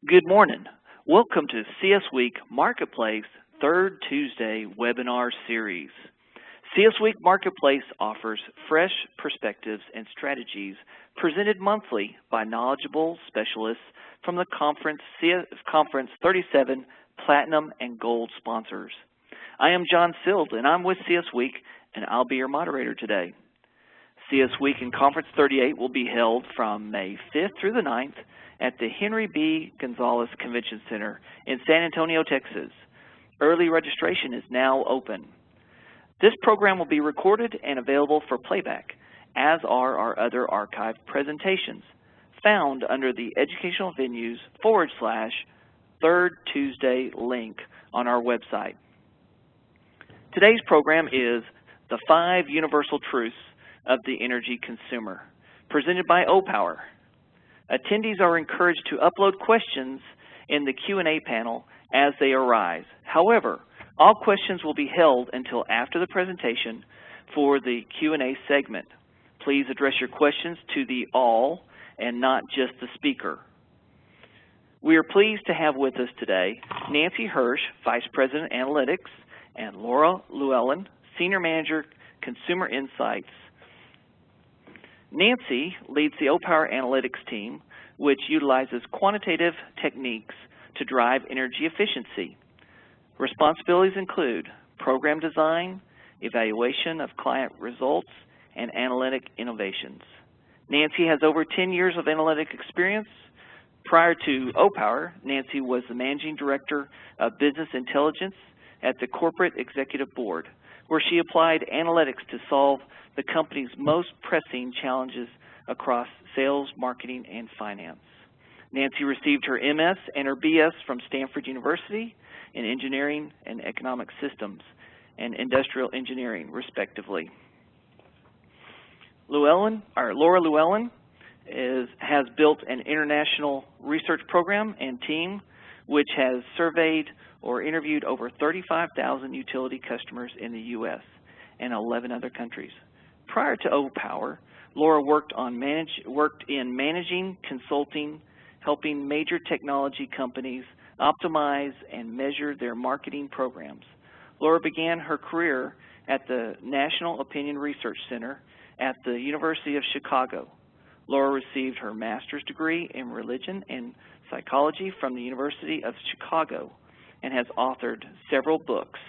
Good morning. Welcome to CS Week Marketplace Third Tuesday webinar series. CS Week Marketplace offers fresh perspectives and strategies presented monthly by knowledgeable specialists from the Conference 37 Platinum and Gold sponsors. I am John Sild, and I'm with CS Week, and I'll be your moderator today. CS Week and Conference 38 will be held from May 5th through the 9th at the Henry B. Gonzalez Convention Center in San Antonio, Texas. Early registration is now open. This program will be recorded and available for playback, as are our other archived presentations, found under the Educational Venues /Third Tuesday link on our website. Today's program is The 5 Universal Truths of the Energy Consumer, presented by Opower. Attendees are encouraged to upload questions in the Q&A panel as they arise. However, all questions will be held until after the presentation for the Q&A segment. Please address your questions to the all and not just the speaker. We are pleased to have with us today Nancy Hirsch, Vice President Analytics, and Laura Lewellyn, Senior Manager, Consumer Insights. Nancy leads the Opower Analytics team, which utilizes quantitative techniques to drive energy efficiency. Responsibilities include program design, evaluation of client results, and analytic innovations. Nancy has over 10 years of analytic experience. Prior to Opower, Nancy was the Managing Director of Business Intelligence at the Corporate Executive Board, where she applied analytics to solve the company's most pressing challenges across sales, marketing, and finance. Nancy received her MS and her BS from Stanford University in Engineering and Economic Systems and Industrial Engineering, respectively. Laura Lewellyn has built an international research program and team which has surveyed or interviewed over 35,000 utility customers in the U.S. and 11 other countries. Prior to Opower, Laura worked in managing, consulting, helping major technology companies optimize and measure their marketing programs. Laura began her career at the National Opinion Research Center at the University of Chicago. Laura received her master's degree in religion and psychology from the University of Chicago and has authored several books.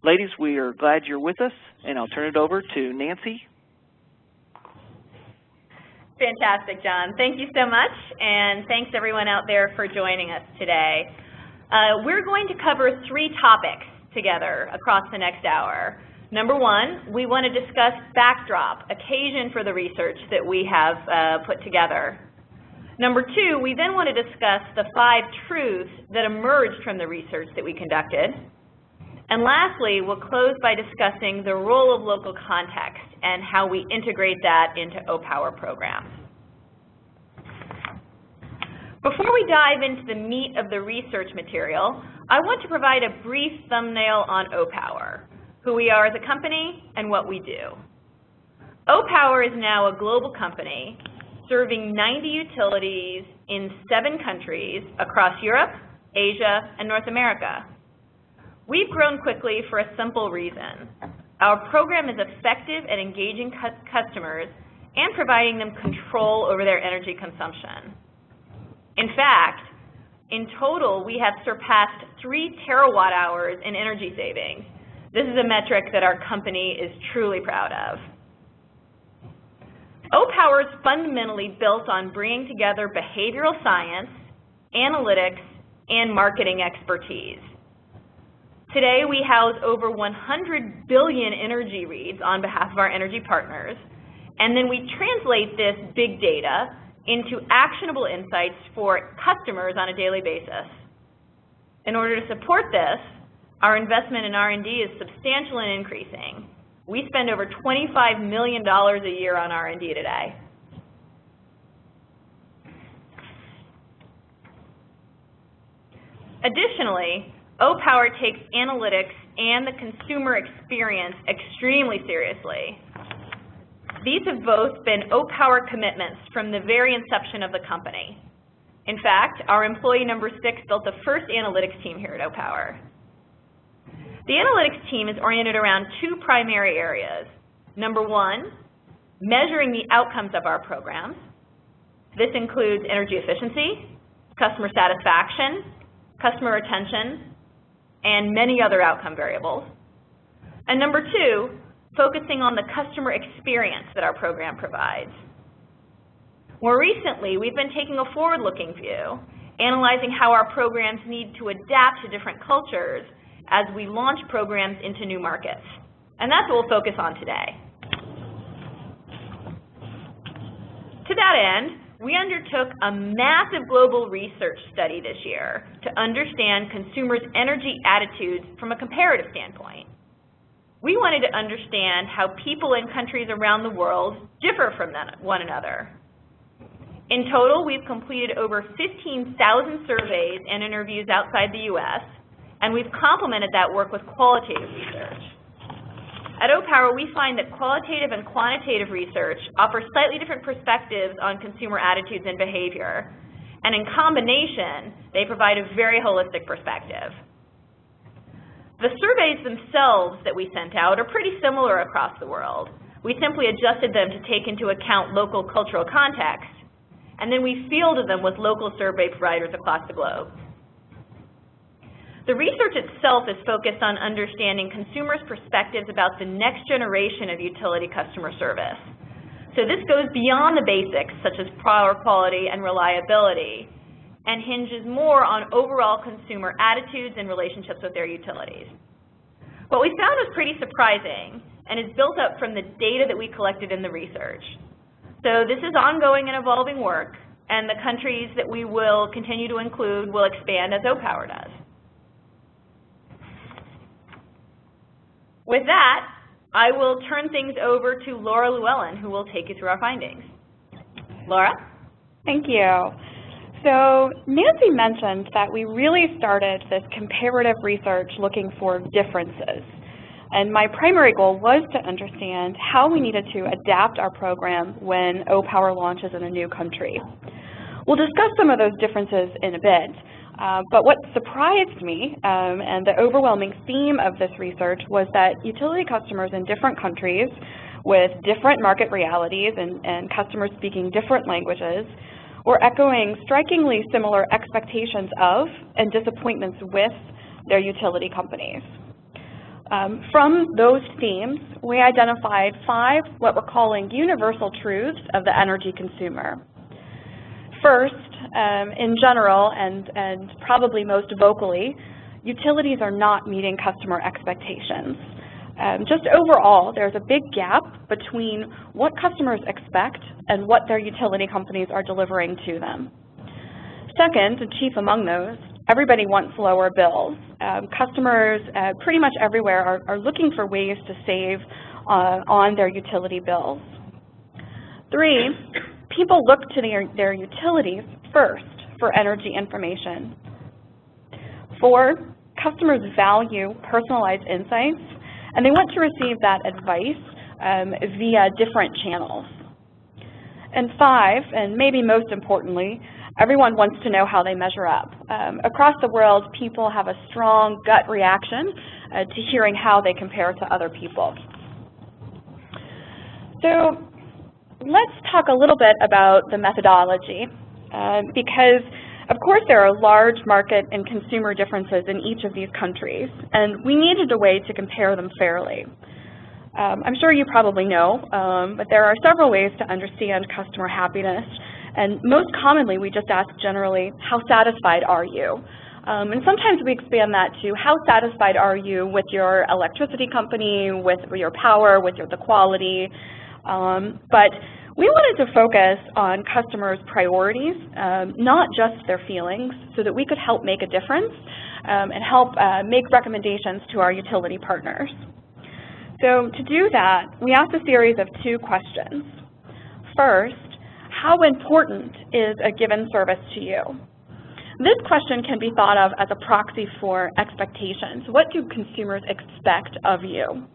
Ladies, we are glad you're with us, and I'll turn it over to Nancy. Fantastic, John. Thank you so much, and thanks everyone out there for joining us today. We're going to cover 3 topics together across the next hour. Number 1, we want to discuss backdrop, occasion for the research that we have put together. Number 2, we then want to discuss the 5 truths that emerged from the research that we conducted. And lastly, we'll close by discussing the role of local context and how we integrate that into Opower programs. Before we dive into the meat of the research material, I want to provide a brief thumbnail on Opower, who we are as a company and what we do. Opower is now a global company serving 90 utilities in 7 countries across Europe, Asia, and North America. We've grown quickly for a simple reason. Our program is effective at engaging customers and providing them control over their energy consumption. In fact, in total, we have surpassed 3 terawatt hours in energy savings. This is a metric that our company is truly proud of. Opower is fundamentally built on bringing together behavioral science, analytics, and marketing expertise. Today, we house over 100 billion energy reads on behalf of our energy partners, and then we translate this big data into actionable insights for customers on a daily basis. In order to support this, our investment in R&D is substantial and increasing. We spend over $25 million a year on R&D today. Additionally, Opower takes analytics and the consumer experience extremely seriously. These have both been Opower commitments from the very inception of the company. In fact, our employee number 6 built the first analytics team here at Opower. The analytics team is oriented around 2 primary areas. Number 1, measuring the outcomes of our programs. This includes energy efficiency, customer satisfaction, customer retention, and many other outcome variables. And number 2, focusing on the customer experience that our program provides. More recently, we've been taking a forward-looking view, analyzing how our programs need to adapt to different cultures as we launch programs into new markets. And that's what we'll focus on today. To that end, we undertook a massive global research study this year to understand consumers' energy attitudes from a comparative standpoint. We wanted to understand how people in countries around the world differ from one another. In total, we've completed over 15,000 surveys and interviews outside the U.S., and we've complemented that work with qualitative research. At Opower, we find that qualitative and quantitative research offer slightly different perspectives on consumer attitudes and behavior, and in combination, they provide a very holistic perspective. The surveys themselves that we sent out are pretty similar across the world. We simply adjusted them to take into account local cultural context, and then we fielded them with local survey providers across the globe. The research itself is focused on understanding consumers' perspectives about the next generation of utility customer service. So this goes beyond the basics, such as power quality and reliability, and hinges more on overall consumer attitudes and relationships with their utilities. What we found was pretty surprising and is built up from the data that we collected in the research. So this is ongoing and evolving work, and the countries that we will continue to include will expand as Opower does. With that, I will turn things over to Laura Lewellyn, who will take you through our findings. Laura? Thank you. So Nancy mentioned that we really started this comparative research looking for differences. And my primary goal was to understand how we needed to adapt our program when Opower launches in a new country. We'll discuss some of those differences in a bit. But what surprised me, and the overwhelming theme of this research, was that utility customers in different countries with different market realities and customers speaking different languages were echoing strikingly similar expectations of and disappointments with their utility companies. From those themes, we identified 5 what we're calling universal truths of the energy consumer. First, in general, and probably most vocally, utilities are not meeting customer expectations. Just overall, there's a big gap between what customers expect and what their utility companies are delivering to them. Second, and chief among those, everybody wants lower bills. Customers pretty much everywhere are looking for ways to save on their utility bills. 3, people look to their utilities first for energy information. 4, customers value personalized insights, and they want to receive that advice via different channels. And 5, and maybe most importantly, everyone wants to know how they measure up. Across the world, people have a strong gut reaction to hearing how they compare to other people. So let's talk a little bit about the methodology, because of course there are large market and consumer differences in each of these countries, and we needed a way to compare them fairly. I'm sure you probably know, but there are several ways to understand customer happiness, and most commonly we just ask generally, how satisfied are you? And sometimes we expand that to, how satisfied are you with your electricity company, with your power, with the quality? But we wanted to focus on customers' priorities, not just their feelings, so that we could help make a difference and help make recommendations to our utility partners. So to do that, we asked a series of 2 questions. First, how important is a given service to you? This question can be thought of as a proxy for expectations. What do consumers expect of you?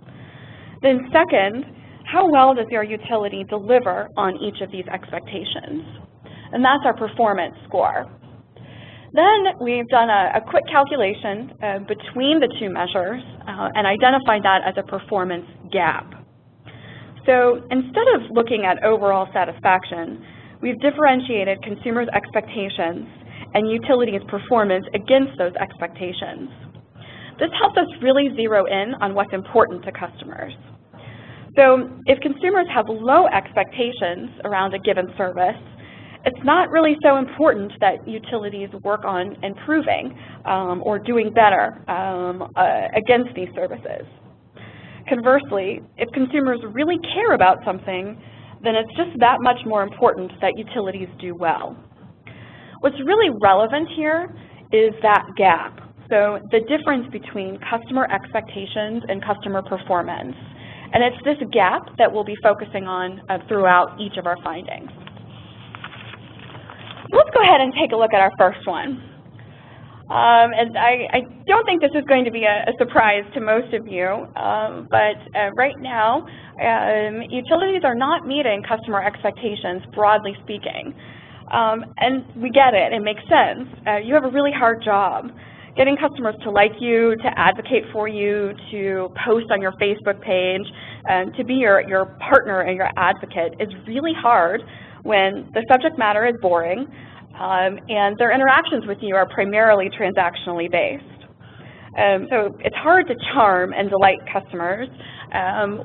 Then second, how well does your utility deliver on each of these expectations? and that's our performance score. Then we've done a quick calculation between the two measures and identified that as a performance gap. So instead of looking at overall satisfaction, we've differentiated consumers' expectations and utilities' performance against those expectations. This helps us really zero in on what's important to customers. So if consumers have low expectations around a given service, it's not really so important that utilities work on improving or doing better against these services. Conversely, if consumers really care about something, then it's just that much more important that utilities do well. What's really relevant here is that gap, so the difference between customer expectations and customer performance. And it's this gap that we'll be focusing on throughout each of our findings. Let's go ahead and take a look at our first one. And I don't think this is going to be a surprise to most of you, but right now, utilities are not meeting customer expectations, broadly speaking. And we get it, it makes sense. You have a really hard job. Getting customers to like you, to advocate for you, to post on your Facebook page, to be your partner and your advocate is really hard when the subject matter is boring and their interactions with you are primarily transactionally based. So it's hard to charm and delight customers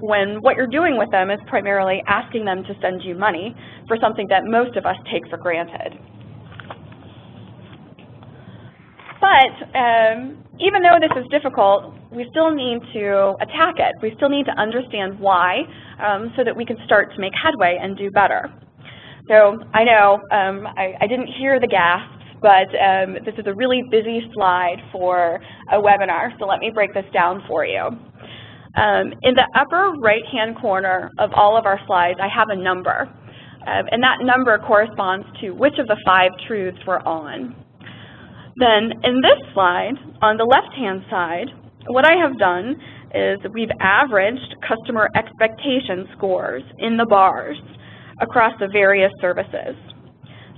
when what you're doing with them is primarily asking them to send you money for something that most of us take for granted. But even though this is difficult, we still need to attack it. We still need to understand why so that we can start to make headway and do better. So I know I didn't hear the gasps, but this is a really busy slide for a webinar, so let me break this down for you. In the upper right-hand corner of all of our slides, I have a number, and that number corresponds to which of the 5 truths we're on. Then in this slide, on the left-hand side, what I have done is we've averaged customer expectation scores in the bars across the various services.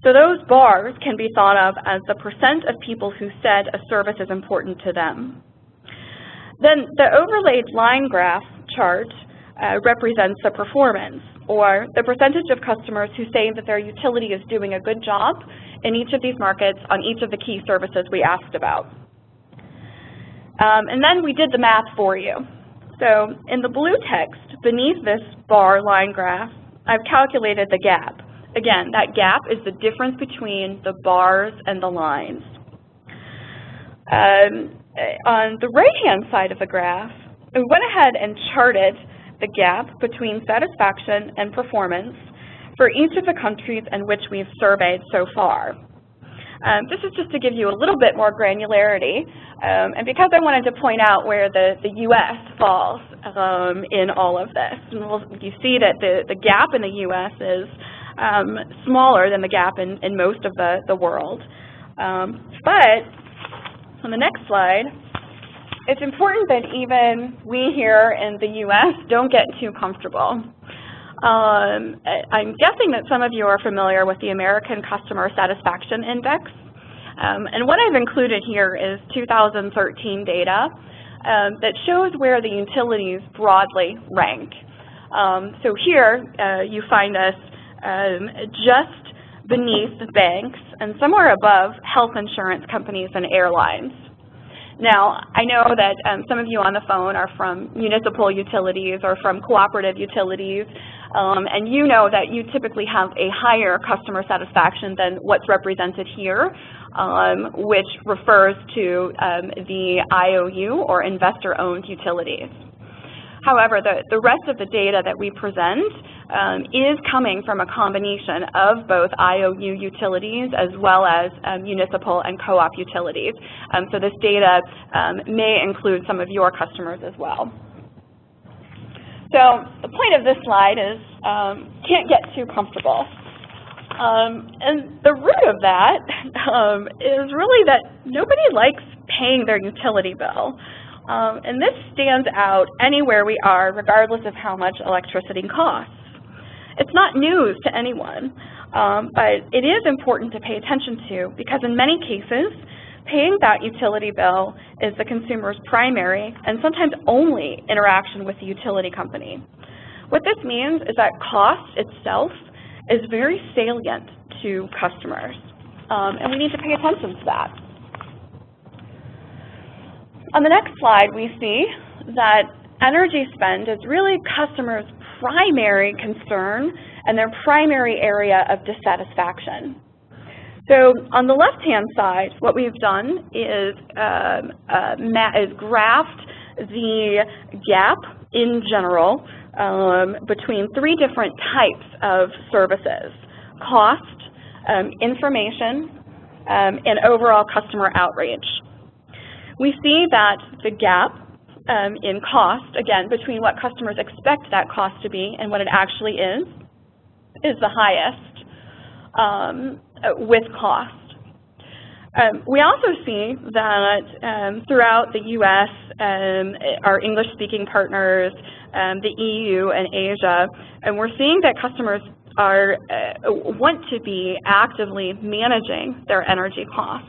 So those bars can be thought of as the percent of people who said a service is important to them. Then the overlaid line graph chart represents the performance, or the percentage of customers who say that their utility is doing a good job in each of these markets on each of the key services we asked about. And then we did the math for you. So in the blue text beneath this bar line graph, I've calculated the gap. Again, that gap is the difference between the bars and the lines. On the right-hand side of the graph, we went ahead and charted the gap between satisfaction and performance for each of the countries in which we've surveyed so far. This is just to give you a little bit more granularity, and because I wanted to point out where the U.S. falls in all of this. And you see that the gap in the U.S. is smaller than the gap in most of the world. But on the next slide, it's important that even we here in the U.S. don't get too comfortable. I'm guessing that some of you are familiar with the American Customer Satisfaction Index. And what I've included here is 2013 data that shows where the utilities broadly rank. So here you find us just beneath banks and somewhere above health insurance companies and airlines. Now, I know that some of you on the phone are from municipal utilities or from cooperative utilities, and you know that you typically have a higher customer satisfaction than what's represented here, which refers to the IOU or investor-owned utilities. However, the rest of the data that we present is coming from a combination of both IOU utilities as well as municipal and co-op utilities. So this data may include some of your customers as well. So the point of this slide is can't get too comfortable. And the root of that is really that nobody likes paying their utility bill. And this stands out anywhere we are, regardless of how much electricity costs. It's not news to anyone, but it is important to pay attention to because in many cases, paying that utility bill is the consumer's primary and sometimes only interaction with the utility company. What this means is that cost itself is very salient to customers, and we need to pay attention to that. On the next slide, we see that energy spend is really customers' primary concern and their primary area of dissatisfaction. So on the left-hand side, what we've done is graphed the gap in general between three different types of services: cost, information, and overall customer outreach. We see that the gap in cost, again, between what customers expect that cost to be and what it actually is the highest with cost. We also see that throughout the U.S., our English-speaking partners, the EU and Asia, and we're seeing that customers want to be actively managing their energy costs.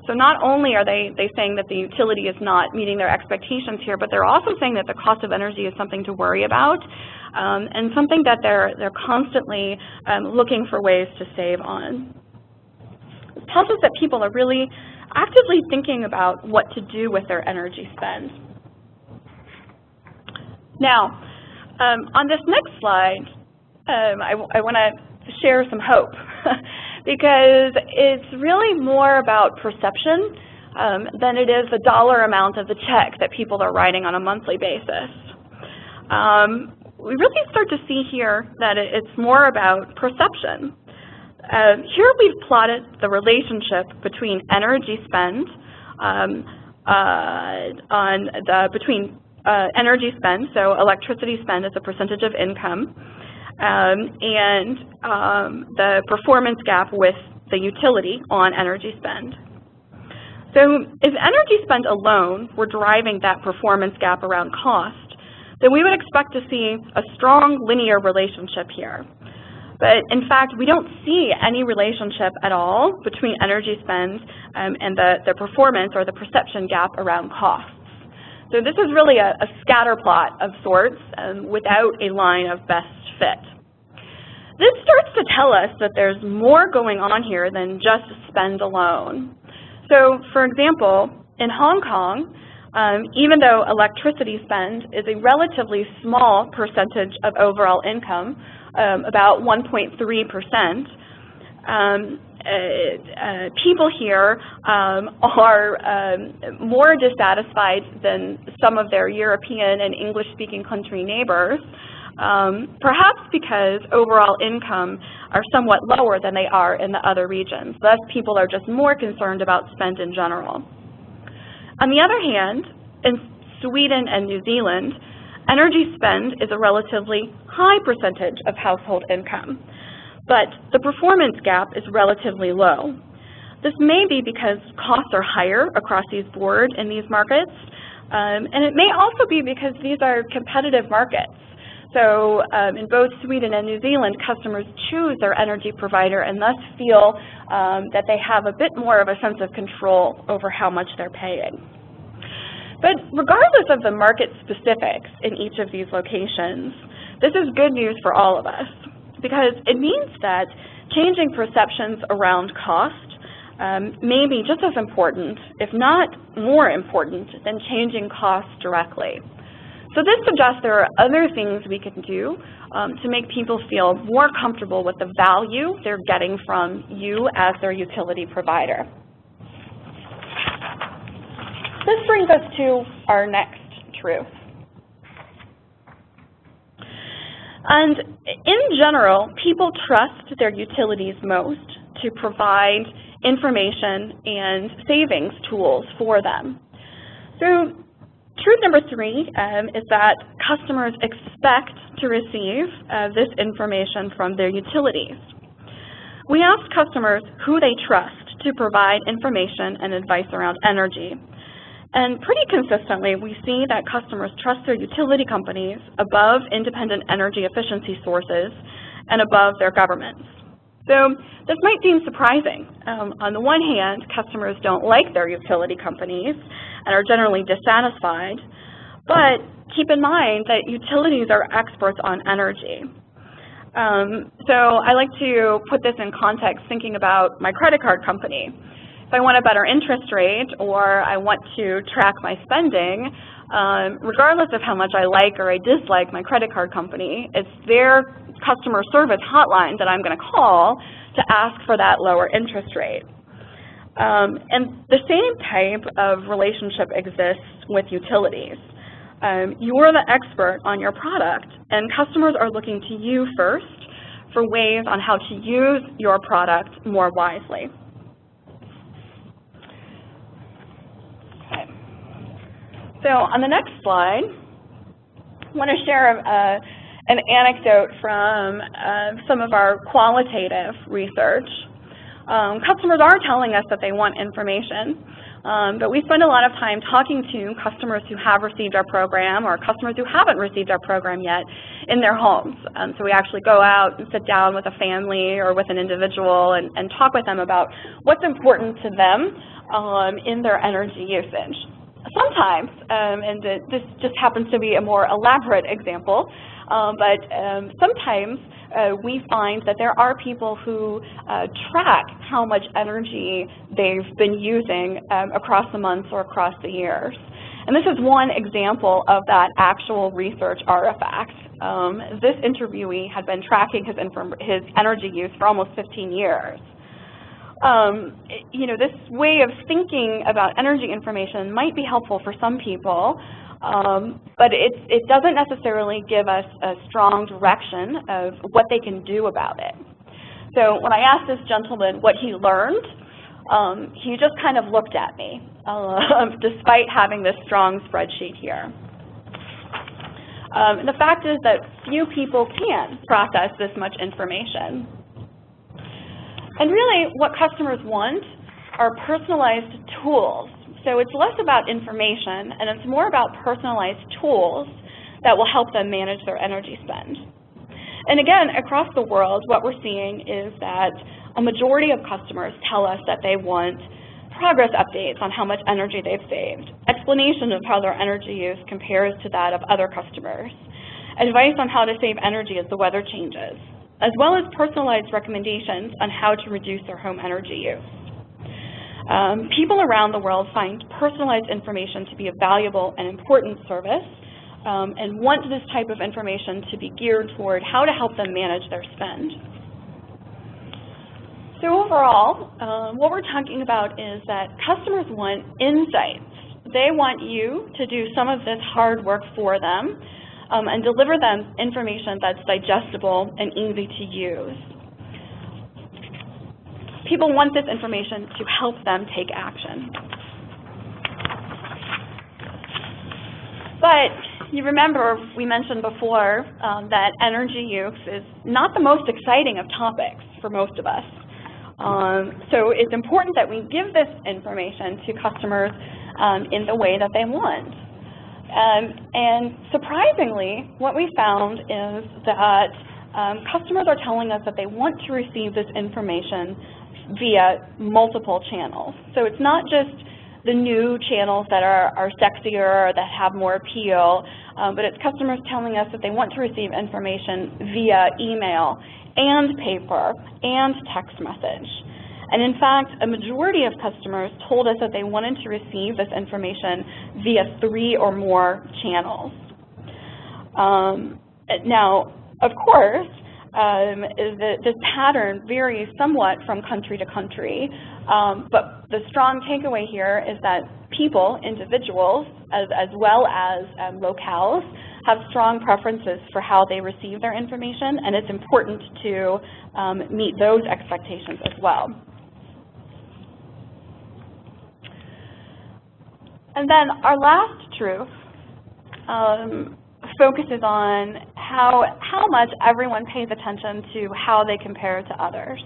So not only are they saying that the utility is not meeting their expectations here, but they're also saying that the cost of energy is something to worry about and something that they're constantly looking for ways to save on. It tells us that people are really actively thinking about what to do with their energy spend. Now, on this next slide, I want to share some hope because it's really more about perception than it is the dollar amount of the check that people are writing on a monthly basis. We really start to see here that it's more about perception. Here we've plotted the relationship between energy spend energy spend, so electricity spend as a percentage of income, and the performance gap with the utility on energy spend. So if energy spend alone were driving that performance gap around cost, then we would expect to see a strong linear relationship here. But in fact, we don't see any relationship at all between energy spend and the performance or the perception gap around costs. So this is really a scatter plot of sorts without a line of best fit. This starts to tell us that there's more going on here than just spend alone. So for example, in Hong Kong, even though electricity spend is a relatively small percentage of overall income, about 1.3%, people here are more dissatisfied than some of their European and English-speaking country neighbors, perhaps because overall income are somewhat lower than they are in the other regions. Thus, people are just more concerned about spend in general. On the other hand, in Sweden and New Zealand, energy spend is a relatively high percentage of household income, but the performance gap is relatively low. This may be because costs are higher across the board in these markets, and it may also be because these are competitive markets. So in both Sweden and New Zealand, customers choose their energy provider and thus feel that they have a bit more of a sense of control over how much they're paying. But regardless of the market specifics in each of these locations, this is good news for all of us because it means that changing perceptions around cost may be just as important, if not more important, than changing costs directly. So this suggests there are other things we can do to make people feel more comfortable with the value they're getting from you as their utility provider. This brings us to our next truth. And in general, people trust their utilities most to provide information and savings tools for them. So truth number 3 is that customers expect to receive this information from their utilities. We asked customers who they trust to provide information and advice around energy. And pretty consistently, we see that customers trust their utility companies above independent energy efficiency sources and above their governments. So this might seem surprising. On the one hand, customers don't like their utility companies and are generally dissatisfied, but keep in mind that utilities are experts on energy. So I like to put this in context thinking about my credit card company. If I want a better interest rate or I want to track my spending, regardless of how much I like or I dislike my credit card company, it's their customer service hotline that I'm going to call to ask for that lower interest rate. And the same type of relationship exists with utilities. You're the expert on your product, and customers are looking to you first for ways on how to use your product more wisely. Okay. So on the next slide, I want to share an anecdote from some of our qualitative research. Customers are telling us that they want information, but we spend a lot of time talking to customers who have received our program or customers who haven't received our program yet in their homes. So we actually go out and sit down with a family or with an individual and talk with them about what's important to them in their energy usage. Sometimes, and this just happens to be a more elaborate example, but sometimes we find that there are people who track how much energy they've been using across the months or across the years. And this is one example of that actual research artifact. This interviewee had been tracking his energy use for almost 15 years. You know, this way of thinking about energy information might be helpful for some people, but it doesn't necessarily give us a strong direction of what they can do about it. So when I asked this gentleman what he learned, he just kind of looked at me, despite having this strong spreadsheet here. And the fact is that few people can process this much information. And really, what customers want are personalized tools. So it's less about information, and it's more about personalized tools that will help them manage their energy spend. And again, across the world, what we're seeing is that a majority of customers tell us that they want progress updates on how much energy they've saved, explanation of how their energy use compares to that of other customers, advice on how to save energy as the weather changes, as well as personalized recommendations on how to reduce their home energy use. People around the world find personalized information to be a valuable and important service and want this type of information to be geared toward how to help them manage their spend. So overall, what we're talking about is that customers want insights. They want you to do some of this hard work for them and deliver them information that's digestible and easy to use. People want this information to help them take action. But you remember we mentioned before that energy use is not the most exciting of topics for most of us. So it's important that we give this information to customers in the way that they want. And surprisingly, what we found is that customers are telling us that they want to receive this information via multiple channels. So it's not just the new channels that are sexier or that have more appeal, but it's customers telling us that they want to receive information via email and paper and text message. And in fact, a majority of customers told us that they wanted to receive this information via 3 or more channels. Now, of course, this pattern varies somewhat from country to country, but the strong takeaway here is that people, individuals, as well as locales, have strong preferences for how they receive their information, and it's important to meet those expectations as well. And then our last truth focuses on how much everyone pays attention to how they compare to others.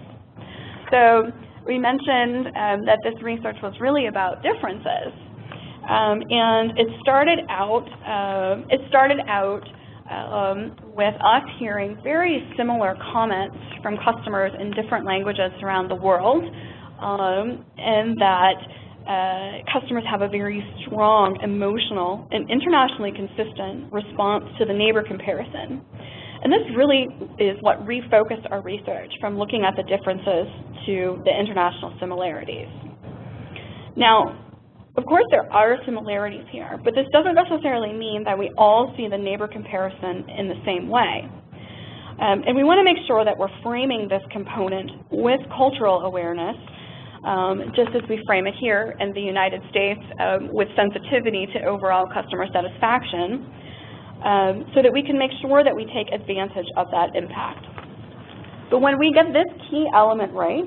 So we mentioned that this research was really about differences, and it started out with us hearing very similar comments from customers in different languages around the world, and that customers have a very strong emotional and internationally consistent response to the neighbor comparison. And this really is what refocused our research from looking at the differences to the international similarities. Now, of course, there are similarities here, but this doesn't necessarily mean that we all see the neighbor comparison in the same way. And we want to make sure that we're framing this component with cultural awareness, just as we frame it here in the United States with sensitivity to overall customer satisfaction, so that we can make sure that we take advantage of that impact. But when we get this key element right,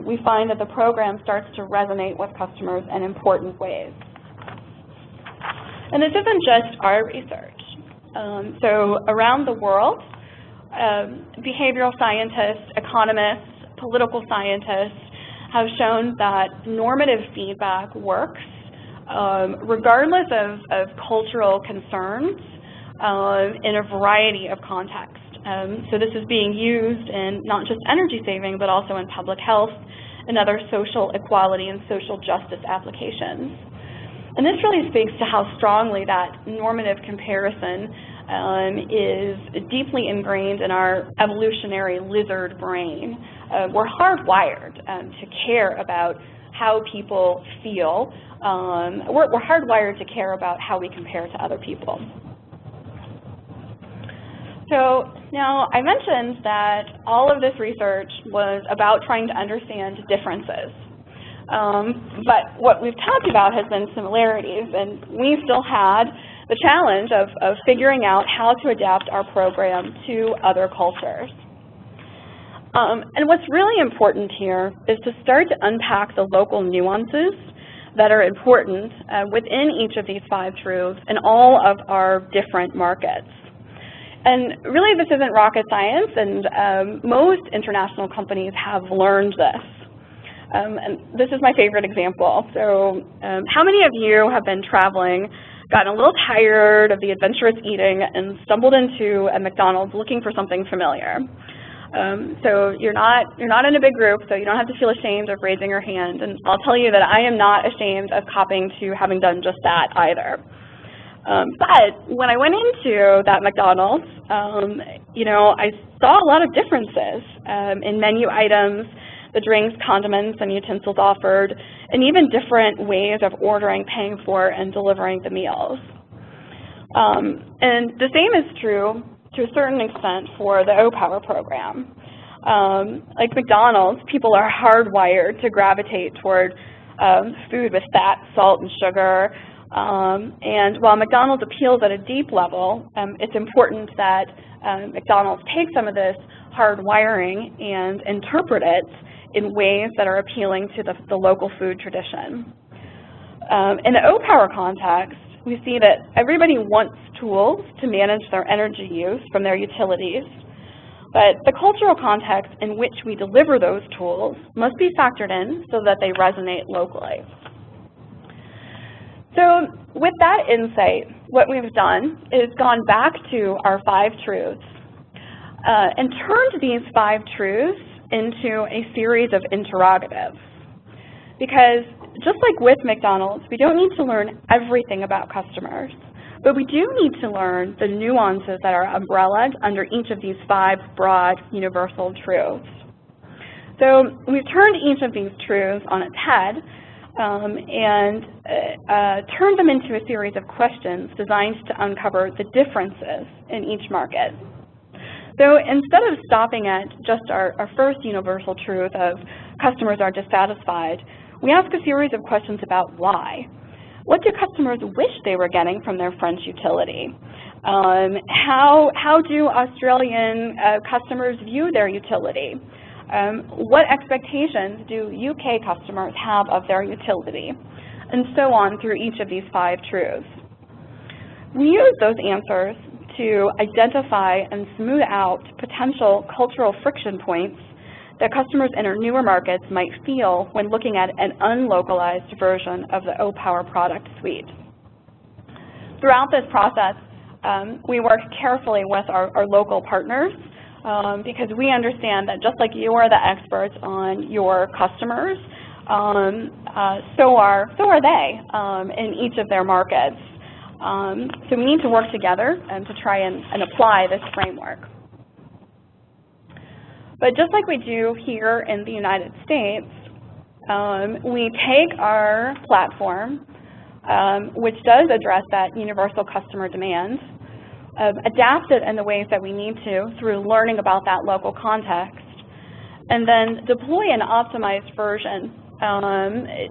we find that the program starts to resonate with customers in important ways. And this isn't just our research. So around the world, behavioral scientists, economists, political scientists have shown that normative feedback works regardless of cultural concerns in a variety of contexts. So this is being used in not just energy saving, but also in public health and other social equality and social justice applications. And this really speaks to how strongly that normative comparison is deeply ingrained in our evolutionary lizard brain. We're hardwired to care about how people feel. We're hardwired to care about how we compare to other people. So now I mentioned that all of this research was about trying to understand differences. But what we've talked about has been similarities, and we still had the challenge of figuring out how to adapt our program to other cultures. And what's really important here is to start to unpack the local nuances that are important within each of these 5 truths in all of our different markets. And really, this isn't rocket science, and most international companies have learned this. And this is my favorite example. So how many of you have been traveling, gotten a little tired of the adventurous eating, and stumbled into a McDonald's looking for something familiar? So you're not in a big group, so you don't have to feel ashamed of raising your hand. And I'll tell you that I am not ashamed of copping to having done just that either. But when I went into that McDonald's, I saw a lot of differences in menu items, the drinks, condiments, and utensils offered, and even different ways of ordering, paying for, and delivering the meals. And the same is true to a certain extent for the Opower program. Like McDonald's, people are hardwired to gravitate toward food with fat, salt, and sugar. And while McDonald's appeals at a deep level, it's important that McDonald's take some of this hardwiring and interpret it in ways that are appealing to the local food tradition. In the Opower context, we see that everybody wants tools to manage their energy use from their utilities, but the cultural context in which we deliver those tools must be factored in so that they resonate locally. So with that insight, what we've done is gone back to our 5 truths and turned these 5 truths into a series of interrogatives. Because just like with McDonald's, we don't need to learn everything about customers, but we do need to learn the nuances that are umbrellaed under each of these 5 broad universal truths. So we've turned each of these truths on its head and turned them into a series of questions designed to uncover the differences in each market. So instead of stopping at just our first universal truth of customers are dissatisfied, we ask a series of questions about why. What do customers wish they were getting from their French utility? How do Australian customers view their utility? What expectations do UK customers have of their utility? And so on through each of these 5 truths. We use those answers to identify and smooth out potential cultural friction points that customers in our newer markets might feel when looking at an unlocalized version of the Opower product suite. Throughout this process, We work carefully with our local partners because we understand that just like you are the experts on your customers, so are they in each of their markets. So we need to work together to try and apply this framework. But just like we do here in the United States, we take our platform, which does address that universal customer demand, adapt it in the ways that we need to through learning about that local context, and then deploy an optimized version,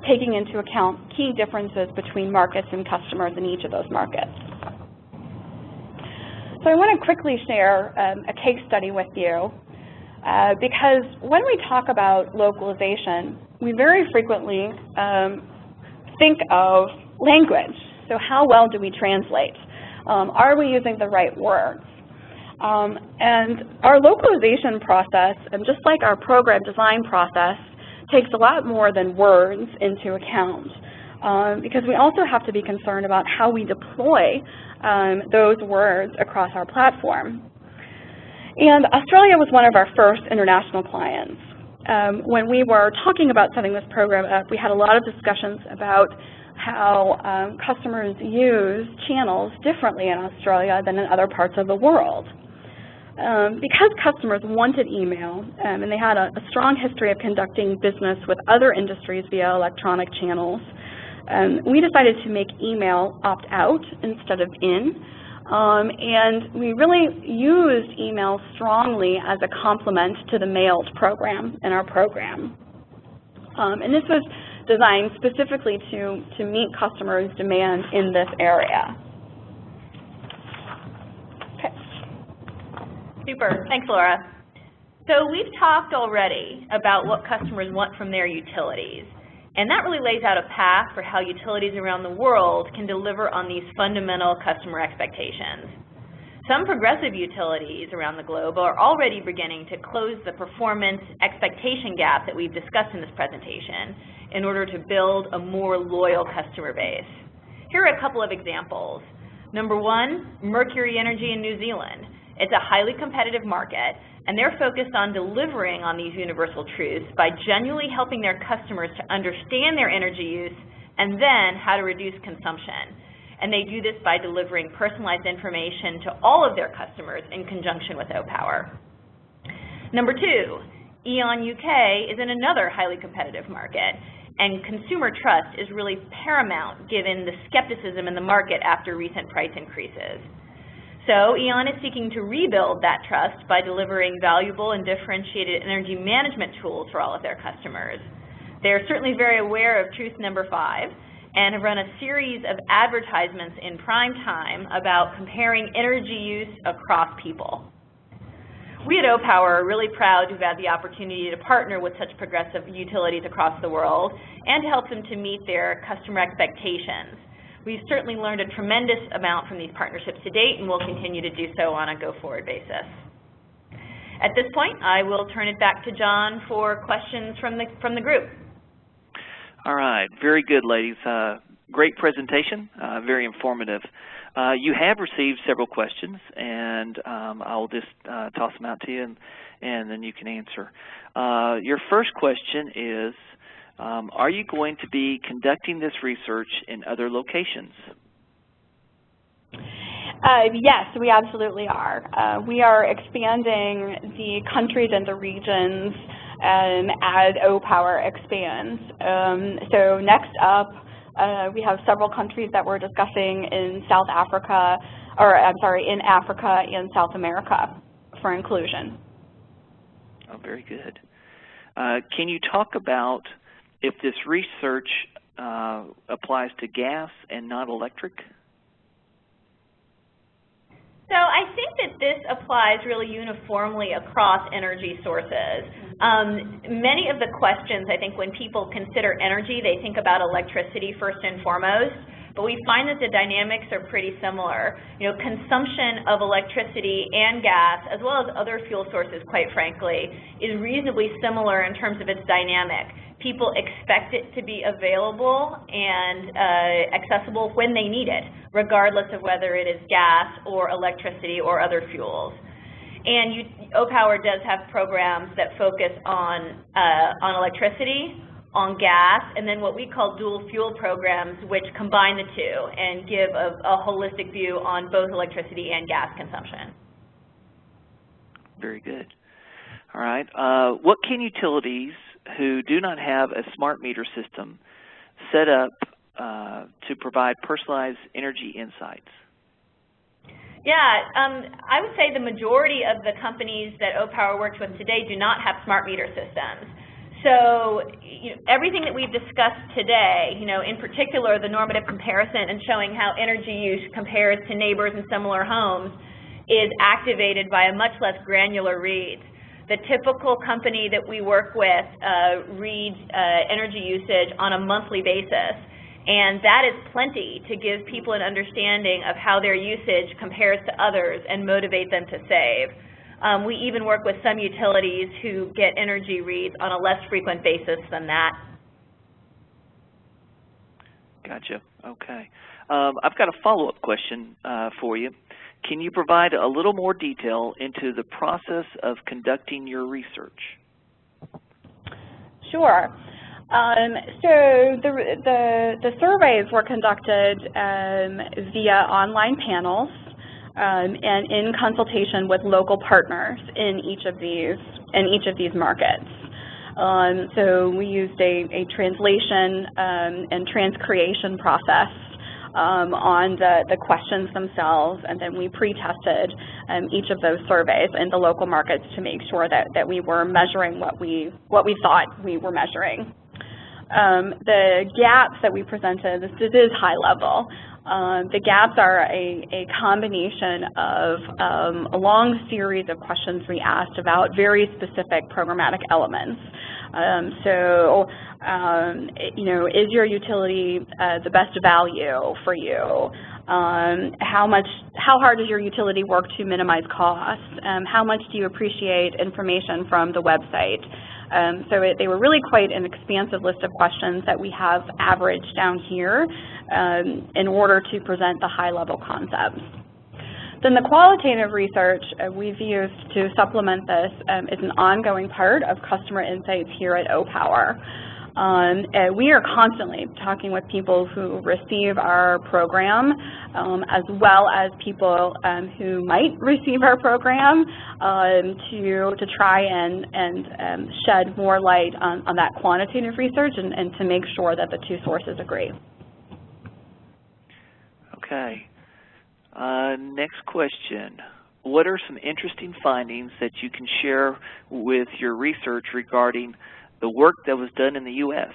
taking into account key differences between markets and customers in each of those markets. So I want to quickly share a case study with you, because when we talk about localization, we very frequently think of language. So how well do we translate? Are we using the right words? And our localization process, and just like our program design process, takes a lot more than words into account, because we also have to be concerned about how we deploy those words across our platform. And Australia was one of our first international clients. When we were talking about setting this program up, we had a lot of discussions about how customers use channels differently in Australia than in other parts of the world. Because customers wanted email, and they had a strong history of conducting business with other industries via electronic channels, we decided to make email opt out instead of in. And we really used email strongly as a complement to the mailed program in our program. And this was designed specifically to meet customers' demand in this area. Okay. Super. Thanks, Laura. So we've talked already about what customers want from their utilities, and that really lays out a path for how utilities around the world can deliver on these fundamental customer expectations. Some progressive utilities around the globe are already beginning to close the performance expectation gap that we've discussed in this presentation in order to build a more loyal customer base. Here are a couple of examples. Number one, Mercury Energy in New Zealand. It's a highly competitive market, and they're focused on delivering on these universal truths by genuinely helping their customers to understand their energy use and then how to reduce consumption. And they do this by delivering personalized information to all of their customers in conjunction with Opower. Number two, E.ON UK is in another highly competitive market, and consumer trust is really paramount given the skepticism in the market after recent price increases. So E.ON is seeking to rebuild that trust by delivering valuable and differentiated energy management tools for all of their customers. They're certainly very aware of truth number 5 and have run a series of advertisements in prime time about comparing energy use across people. We at Opower are really proud to have had the opportunity to partner with such progressive utilities across the world and to help them to meet their customer expectations. We've certainly learned a tremendous amount from these partnerships to date, and we'll continue to do so on a go-forward basis. At this point, I will turn it back to John for questions from the group. All right, very good, ladies. Great presentation, very informative. You have received several questions, and I'll just toss them out to you, and then you can answer. Your first question is, are you going to be conducting this research in other locations? Yes, we absolutely are. We are expanding the countries and the regions as Opower expands. So next up, we have several countries that we're discussing in South Africa, or I'm sorry, in Africa and South America for inclusion. Oh, very good. Can you talk about if this research applies to gas and not electric? So I think that this applies really uniformly across energy sources. Many of the questions, I think when people consider energy, they think about electricity first and foremost. but we find that the dynamics are pretty similar. You know, consumption of electricity and gas, as well as other fuel sources, quite frankly, is reasonably similar in terms of its dynamic. People expect it to be available and accessible when they need it, regardless of whether it is gas or electricity or other fuels. And Opower does have programs that focus on electricity, on gas, and then what we call dual fuel programs, which combine the two and give a holistic view on both electricity and gas consumption. Very good. All right. What can utilities who do not have a smart meter system set up to provide personalized energy insights? Yeah, I would say the majority of the companies that Opower works with today do not have smart meter systems. So everything that we've discussed today, in particular the normative comparison and showing how energy use compares to neighbors in similar homes, is activated by a much less granular read. The typical company that we work with reads energy usage on a monthly basis, and that is plenty to give people an understanding of how their usage compares to others and motivate them to save. We even work with some utilities who get energy reads on a less frequent basis than that. Gotcha. Okay. I've got a follow-up question for you. Can you provide a little more detail into the process of conducting your research? Sure. So the surveys were conducted via online panels and in consultation with local partners in each of these markets. So we used a translation and transcreation process on the questions themselves, and then we pre-tested each of those surveys in the local markets to make sure that we were measuring what we thought we were measuring. The gaps that we presented, this is high level. The gaps are a combination of a long series of questions we asked about very specific programmatic elements. Is your utility the best value for you? How hard does your utility work to minimize costs? How much do you appreciate information from the website? They were really quite an expansive list of questions that we have averaged down here in order to present the high-level concepts. Then the qualitative research we've used to supplement this is an ongoing part of customer insights here at Opower. We are constantly talking with people who receive our program, as well as people who might receive our program, to try and shed more light on that quantitative research and to make sure that the two sources agree. Okay. Next question. What are some interesting findings that you can share with your research regarding the work that was done in the U.S.?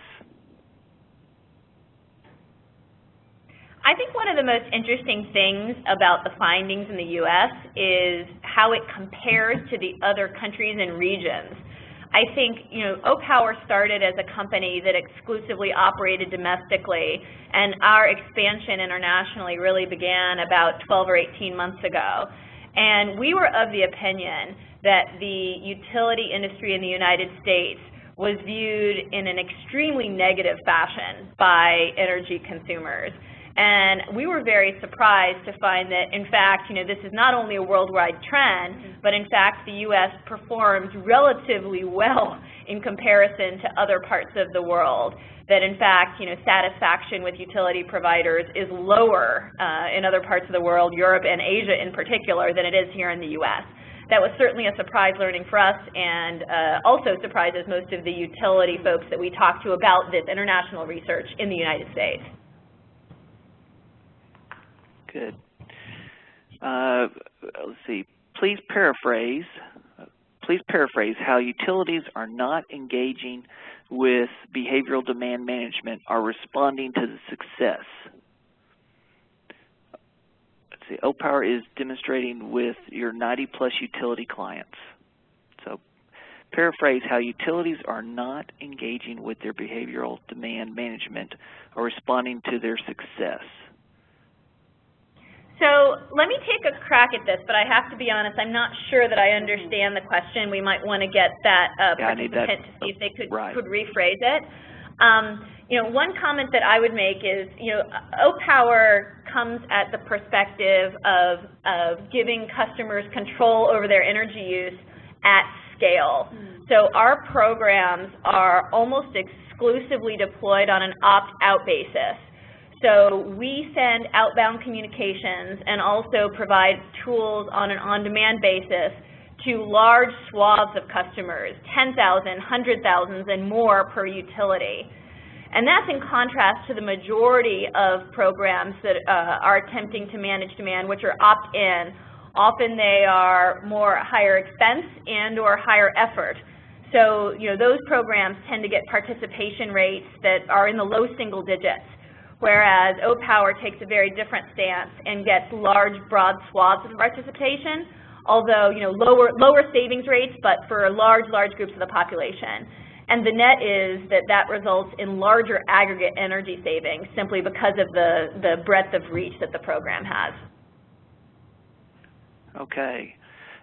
I think one of the most interesting things about the findings in the U.S. is how it compares to the other countries and regions. I think, Opower started as a company that exclusively operated domestically, and our expansion internationally really began about 12 or 18 months ago. And we were of the opinion that the utility industry in the United States was viewed in an extremely negative fashion by energy consumers. And we were very surprised to find that, in fact, this is not only a worldwide trend, but in fact the U.S. performs relatively well in comparison to other parts of the world. That in fact, satisfaction with utility providers is lower in other parts of the world, Europe and Asia in particular, than it is here in the U.S. That was certainly a surprise learning for us, and also surprises most of the utility folks that we talked to about this international research in the United States. Good. Let's see. Please paraphrase how utilities are not engaging with behavioral demand management or responding to the success. Let's see. Opower is demonstrating with your 90-plus utility clients. So paraphrase how utilities are not engaging with their behavioral demand management or responding to their success. So let me take a crack at this, but I have to be honest, I'm not sure that I understand the question. We might want to get that participant to see if they could rephrase it. One comment that I would make is, Opower comes at the perspective of giving customers control over their energy use at scale. So our programs are almost exclusively deployed on an opt-out basis. So we send outbound communications and also provide tools on an on-demand basis to large swaths of customers, 10,000, 100,000, and more per utility. And that's in contrast to the majority of programs that are attempting to manage demand, which are opt-in. Often they are more higher expense and or higher effort. So, those programs tend to get participation rates that are in the low single digits, whereas Opower takes a very different stance and gets large, broad swaths of participation, although, lower savings rates, but for large groups of the population. And the net is that results in larger aggregate energy savings simply because of the breadth of reach that the program has. Okay.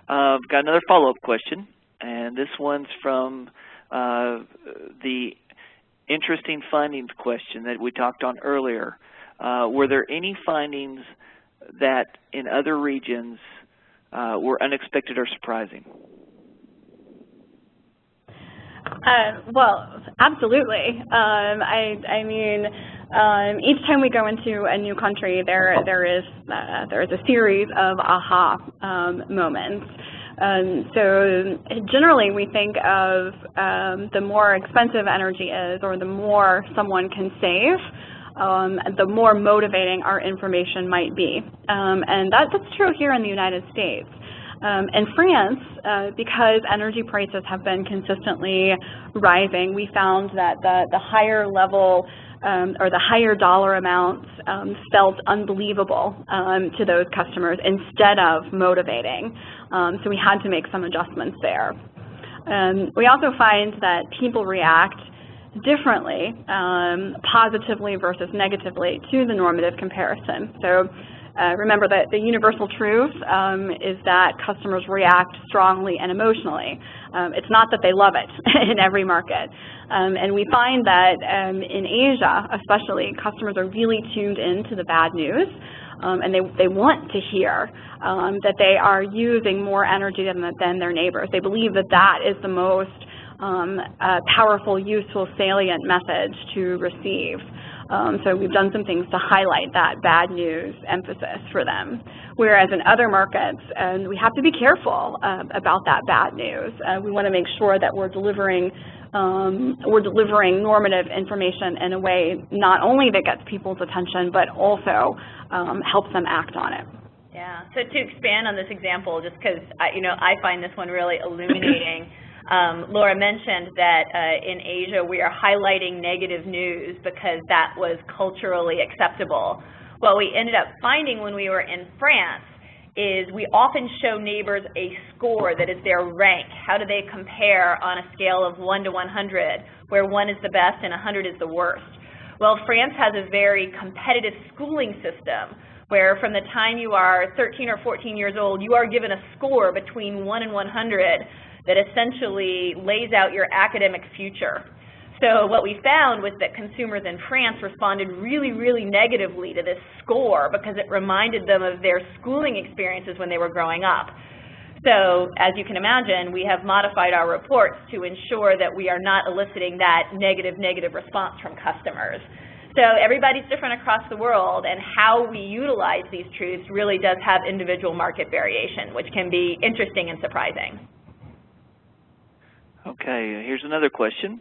Got another follow-up question, and this one's from the interesting findings question that we talked on earlier. Were there any findings that in other regions were unexpected or surprising? Well, absolutely. I mean, each time we go into a new country, there is a series of aha moments. So generally, we think of the more expensive energy is, or the more someone can save, the more motivating our information might be. And that's true here in the United States. In France, because energy prices have been consistently rising, we found that the higher level or the higher dollar amounts felt unbelievable to those customers instead of motivating. So we had to make some adjustments there. We also find that people react differently, positively versus negatively, to the normative comparison. So remember that the universal truth is that customers react strongly and emotionally. It's not that they love it in every market. And we find that in Asia, especially, customers are really tuned into the bad news, and they want to hear that they are using more energy than their neighbors. They believe that that is the most powerful, useful, salient message to receive. So we've done some things to highlight that bad news emphasis for them. Whereas in other markets, we have to be careful about that bad news. We want to make sure that we're delivering normative information in a way not only that gets people's attention, but also helps them act on it. Yeah. So to expand on this example, just because I find this one really illuminating. Laura mentioned that in Asia we are highlighting negative news because that was culturally acceptable. What we ended up finding when we were in France is we often show neighbors a score that is their rank. How do they compare on a scale of 1 to 100, where 1 is the best and 100 is the worst? Well, France has a very competitive schooling system where from the time you are 13 or 14 years old, you are given a score between 1 and 100 that essentially lays out your academic future. So what we found was that consumers in France responded really, really negatively to this score because it reminded them of their schooling experiences when they were growing up. So as you can imagine, we have modified our reports to ensure that we are not eliciting that negative response from customers. So everybody's different across the world, and how we utilize these truths really does have individual market variation, which can be interesting and surprising. Okay, here's another question.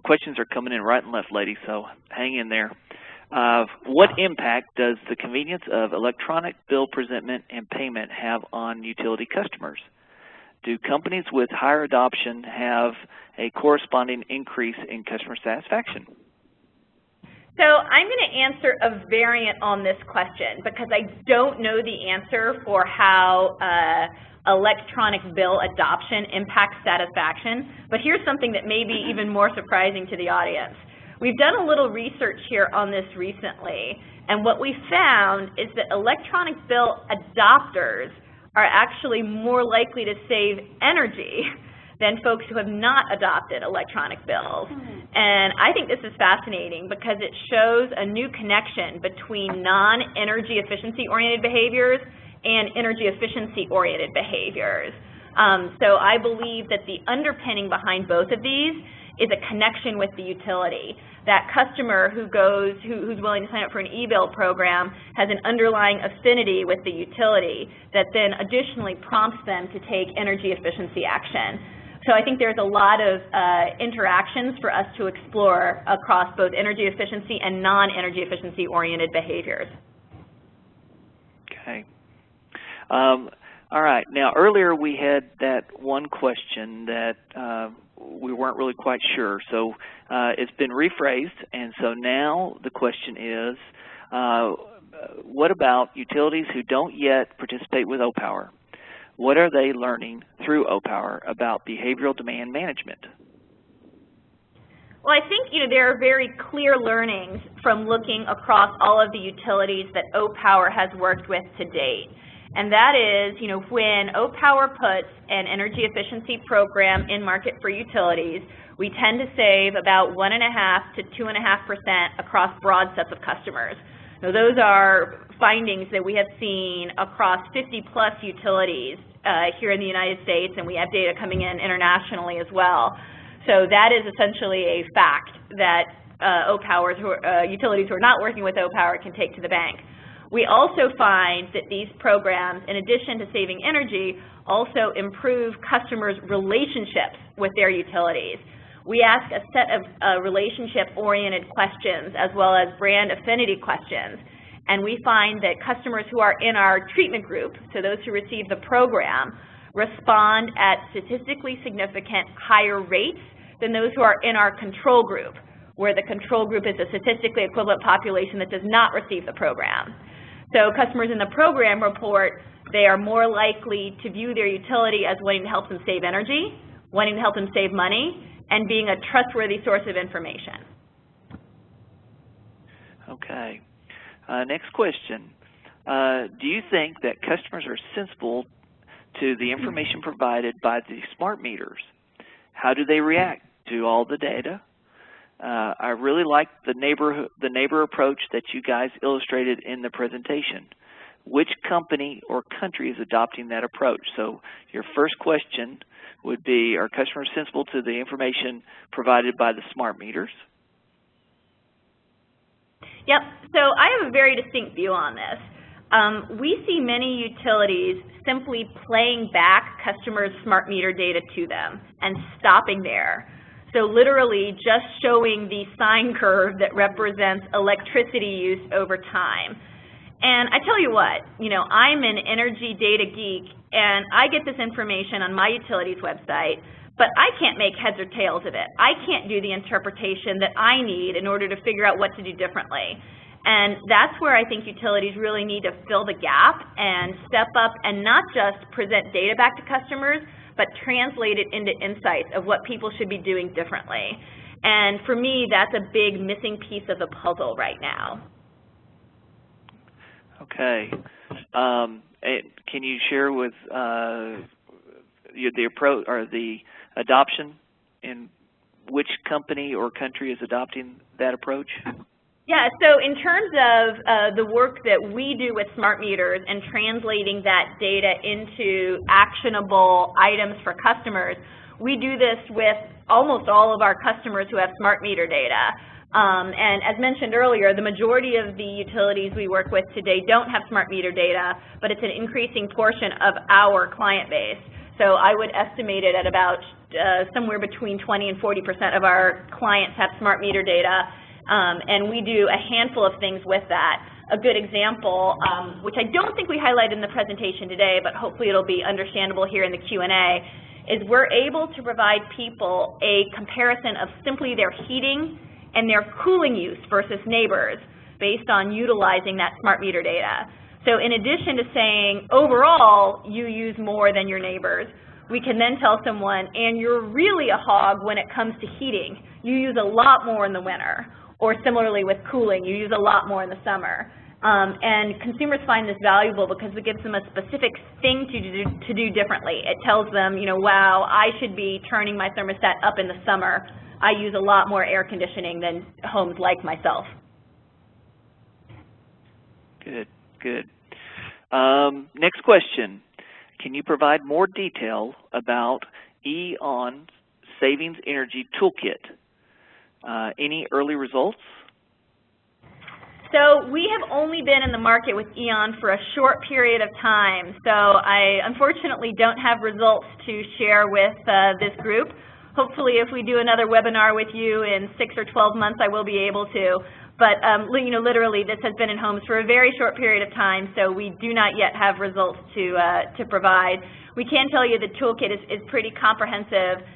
Questions are coming in right and left, ladies, so hang in there. What impact does the convenience of electronic bill presentment and payment have on utility customers? Do companies with higher adoption have a corresponding increase in customer satisfaction? So I'm going to answer a variant on this question because I don't know the answer for how electronic bill adoption impacts satisfaction, but here's something that may be even more surprising to the audience. We've done a little research here on this recently, and what we found is that electronic bill adopters are actually more likely to save energy than folks who have not adopted electronic bills. And I think this is fascinating because it shows a new connection between non-energy efficiency-oriented behaviors and energy efficiency-oriented behaviors. So I believe that the underpinning behind both of these is a connection with the utility. That customer who's willing to sign up for an e-bill program has an underlying affinity with the utility that then additionally prompts them to take energy efficiency action. So I think there's a lot of interactions for us to explore across both energy efficiency and non-energy efficiency oriented behaviors. Okay. All right. Now, earlier we had that one question that we weren't really quite sure. So it's been rephrased, and so now the question is, what about utilities who don't yet participate with Opower? What are they learning through Opower about behavioral demand management? Well, I think there are very clear learnings from looking across all of the utilities that Opower has worked with to date. And that is, when Opower puts an energy efficiency program in market for utilities, we tend to save about 1.5% to 2.5% across broad sets of customers. Now, those are findings that we have seen across 50-plus utilities here in the United States, and we have data coming in internationally as well. So that is essentially a fact that utilities who are not working with Opower can take to the bank. We also find that these programs, in addition to saving energy, also improve customers' relationships with their utilities. We ask a set of relationship-oriented questions as well as brand affinity questions, and we find that customers who are in our treatment group, so those who receive the program, respond at statistically significant higher rates than those who are in our control group, where the control group is a statistically equivalent population that does not receive the program. So customers in the program report they are more likely to view their utility as wanting to help them save energy, wanting to help them save money, and being a trustworthy source of information. Okay. Next question. Do you think that customers are sensible to the information provided by the smart meters? How do they react to all the data? I really like the neighbor approach that you guys illustrated in the presentation. Which company or country is adopting that approach? So your first question would be, are customers sensible to the information provided by the smart meters? Yep, so I have a very distinct view on this. We see many utilities simply playing back customers' smart meter data to them and stopping there. So literally just showing the sine curve that represents electricity use over time. And I tell you what, I'm an energy data geek, and I get this information on my utility's website, but I can't make heads or tails of it. I can't do the interpretation that I need in order to figure out what to do differently. And that's where I think utilities really need to fill the gap and step up and not just present data back to customers, but translate it into insights of what people should be doing differently. And for me, that's a big missing piece of the puzzle right now. Okay. Can you share with the approach or the adoption, and which company or country is adopting that approach? Yeah, so in terms of the work that we do with smart meters and translating that data into actionable items for customers, we do this with almost all of our customers who have smart meter data. And as mentioned earlier, the majority of the utilities we work with today don't have smart meter data, but it's an increasing portion of our client base. So I would estimate it at about somewhere between 20 and 40% of our clients have smart meter data. And we do a handful of things with that. A good example, which I don't think we highlighted in the presentation today, but hopefully it'll be understandable here in the Q&A, is we're able to provide people a comparison of simply their heating and their cooling use versus neighbors based on utilizing that smart meter data. So in addition to saying, overall, you use more than your neighbors, we can then tell someone, and you're really a hog when it comes to heating. You use a lot more in the winter. Or similarly with cooling, you use a lot more in the summer. And consumers find this valuable because it gives them a specific thing to do differently. It tells them, you know, wow, I should be turning my thermostat up in the summer. I use a lot more air conditioning than homes like myself. Good, good. Next question. Can you provide more detail about E.ON's Savings Energy Toolkit? Any early results? So we have only been in the market with E.ON for a short period of time, so I unfortunately don't have results to share with this group. Hopefully if we do another webinar with you in 6 or 12 months, I will be able to. But you know, literally this has been in homes for a very short period of time, so we do not yet have results to provide. We can tell you the toolkit is pretty comprehensive.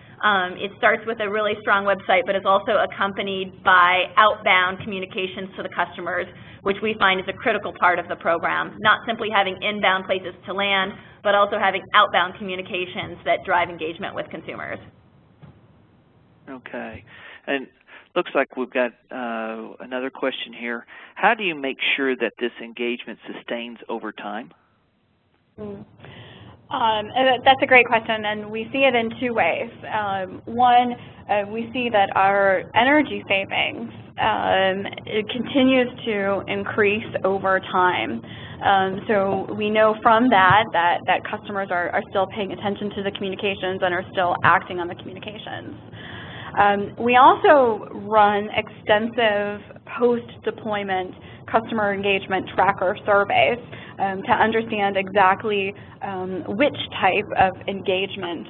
It starts with a really strong website, but is also accompanied by outbound communications to the customers, which we find is a critical part of the program. Not simply having inbound places to land, but also having outbound communications that drive engagement with consumers. Okay. And looks like we've got another question here. How do you make sure that this engagement sustains over time? That's a great question, and we see it in two ways. One, we see that our energy savings it continues to increase over time. So we know from that customers are still paying attention to the communications and are still acting on the communications. We also run extensive post-deployment customer engagement tracker surveys to understand exactly which type of engagement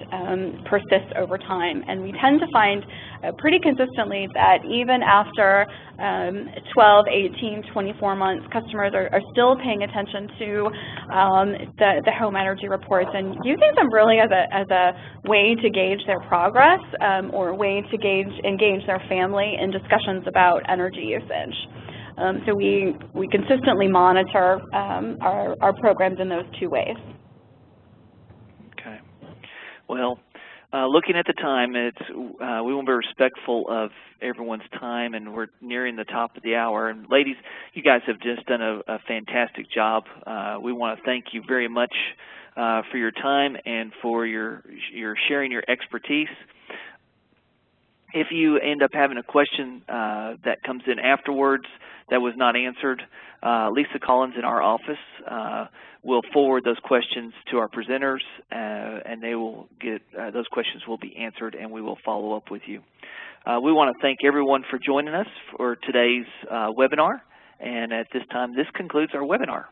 persists over time. And we tend to find pretty consistently that even after 12, 18, 24 months, customers are still paying attention to the home energy reports and using them really as a way to gauge their progress or a way to engage their family in discussions about energy usage. So we consistently monitor our programs in those two ways. Okay. Well, looking at the time, we want to be respectful of everyone's time, and we're nearing the top of the hour. And ladies, you guys have just done a fantastic job. We want to thank you very much for your time and for your sharing your expertise. If you end up having a question that comes in afterwards that was not answered, Lisa Collins in our office will forward those questions to our presenters, and they will get those questions will be answered, and we will follow up with you. We want to thank everyone for joining us for today's webinar, and at this time, this concludes our webinar.